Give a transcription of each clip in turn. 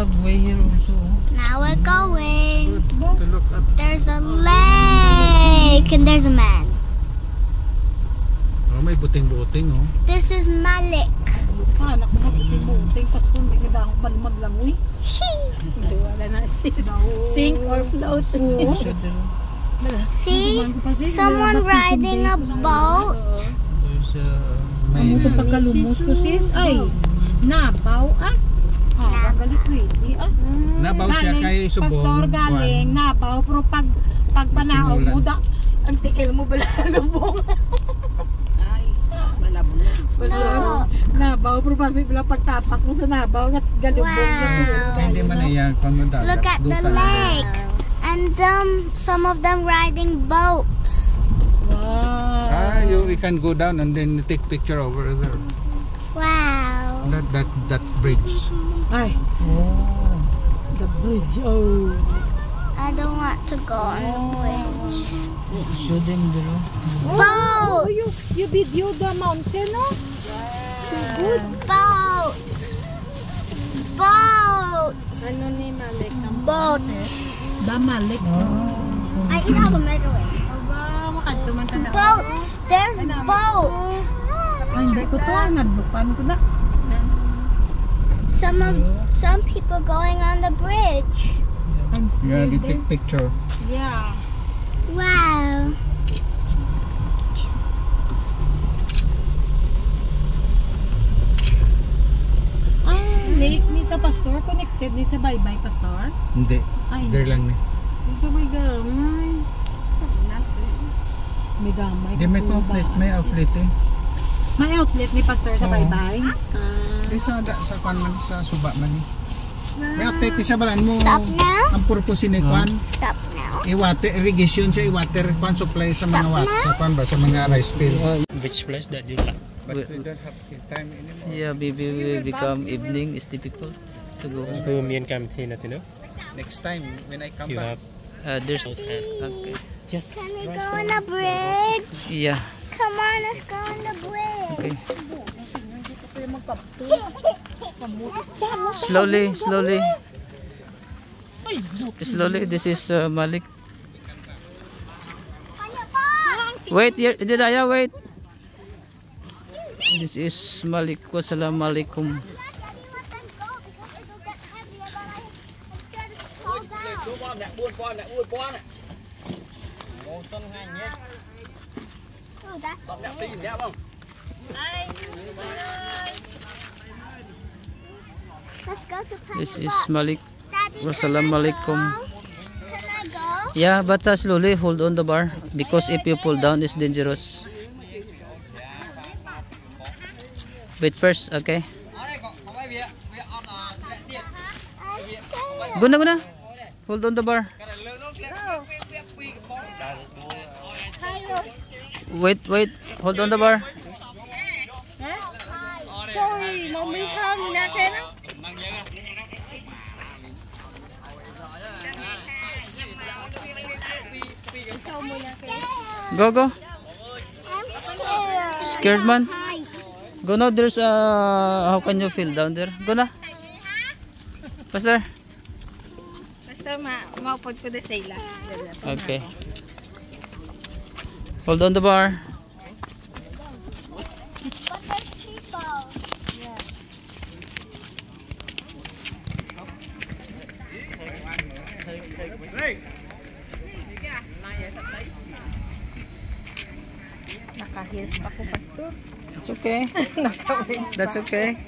subway here also. Now we're going. To look at. There's a lake and there's a man. Oh, may buting-buting oh. This is Malik. Anak mo buting pas kung hindi na ako maglangoy. Hindi wala na sink or float. See? Someone riding a boat. There's May Ito pagkalumos ko sis. Ay, nabaw ah. Galing pwede ah. nabaw siya kay Subong. Pastor galing, nabaw. Pero pag panaog mo da, ang tiil mo bala lubong. Ay, malabong. No. Nabaw, pero pasig bila pagtapak mo sa nabaw at galubong. Wow. Hindi man ayan kung mo dagat. Look at the lake. And some of them riding boats. Wow. We can go down and then take picture over there. Wow. That bridge. Ay, the bridge. Oh. I don't want to go on the bridge. show them the Oh, Boat. you video the mountain, no? So good. Boats. Boats. Ano ni Malik? Boat. Damalik. I eat all the microwave. Aba, makatuman ta na. Boats. There's boat. Ay, hindi ko to. Nagbukan ko na. Some people going on the bridge. I'm Yeah, scared. they take picture. Yeah. Wow. Lake ni sa pastor. Connected ni sa Bye-Bye Pastor. Hindi. Ay, There lang ni. may gamay. May gamay. Hindi may outlet, may outlet eh. May outlet ni Pastor sa Oo. Bye-Bye. Sa kwan man sa suba man ni. May outlet ni sa balan mo. Stop now. Ang purpose ni kwan, Stop now. i-water irrigation siya, i-water kwan supply sa mga sa kwan ba sa mga rice field. Which place that you like? But we don't have time anymore. Yeah, maybe will become evening. It's difficult to go. So me and Kamthi na to know. Next time when I come You back. have There's house okay. Just Can we go on the bridge? yeah. Come on, let's go on the bridge. Okay. Slowly, slowly. Slowly. This is Malik. Wait, here, Didaya, wait. This is Malik. Wassalamualaikum. Let's go to This Panda is Box. Malik. Daddy, Wassalamualaikum. Can I go? Yeah, but slowly hold on the bar because if you pull down, it's dangerous. Wait first, okay? Go na. Hold on the bar. Wait. Hold on the bar. Trời, nó mới thơm nè thế đó. Go. I'm scared. Scared man? Hi. Go now. There's how can you feel down there? Go na. Pastor. Basta maupod ko na sila. Okay. Hold on the bar. But there's people. Naka-heels pa ko, Pastor. It's okay. That's okay.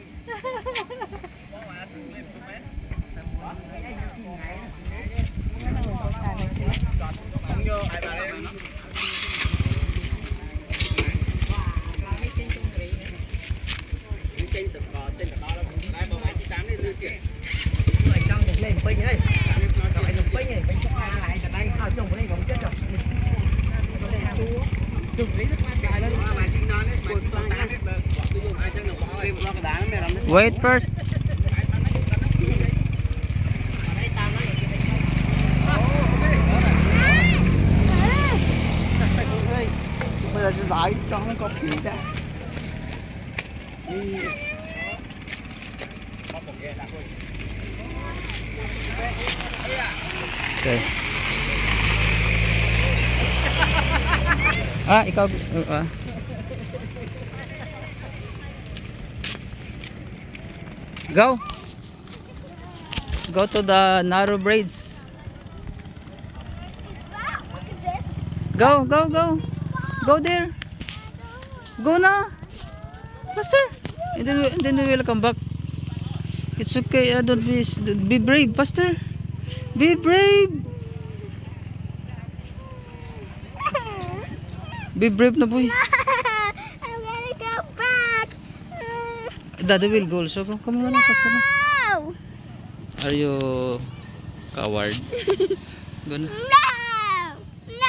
Wait first. Bây giờ sẽ giải cho nó có chuyện ra. Okay. Ikaw. Go. Go to the narrow braids. Go, go, go. Go there. Go na. Faster. And then we will come back. It's okay. Don't be brave. Faster. Be brave. Be brave na boy. I'm gonna go back. Daddy will go also. Come on, faster na. No. Are you coward? Go na. No. No.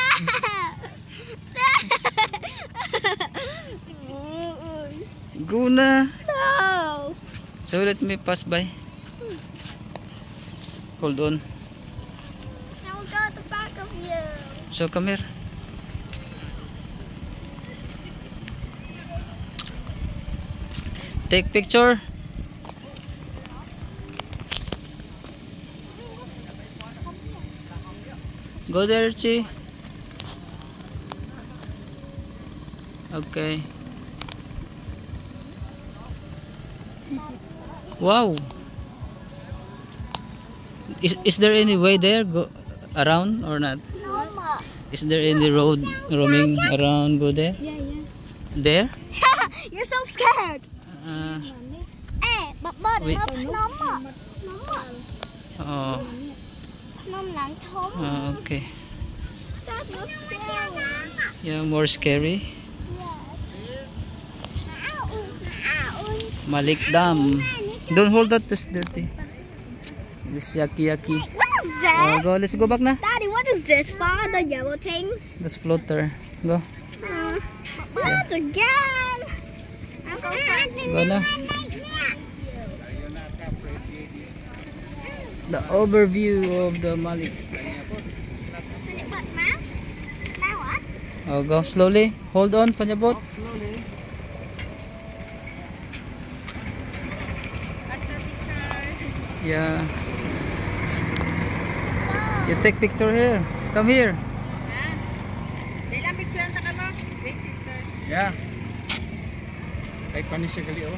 Go na. No. So let me pass by. Hold on. I'll go at the back of you. So come here. Take picture. Go there, Chi. Okay. Wow. Is there any way there go around or not? No, Ma. Is there any road roaming around go there? Yeah, yeah. There? You're so scared. But Wait. no, Ma. Oh. Mom lang told me. Okay. That was scary. Yeah, more scary. Yes. Malik Dam. Don't hold that, it's dirty. It's yucky. What is this? Go, let's go back na. Daddy, what is this for? The yellow things? This floater. Go. What again? I'll go first. Go na. The overview of the Malik. What, Ma? Now what? Oh, go slowly. Hold on, panyabot. Yeah. You take picture here. Come here. Yeah. Ay, panis siya gali, oh.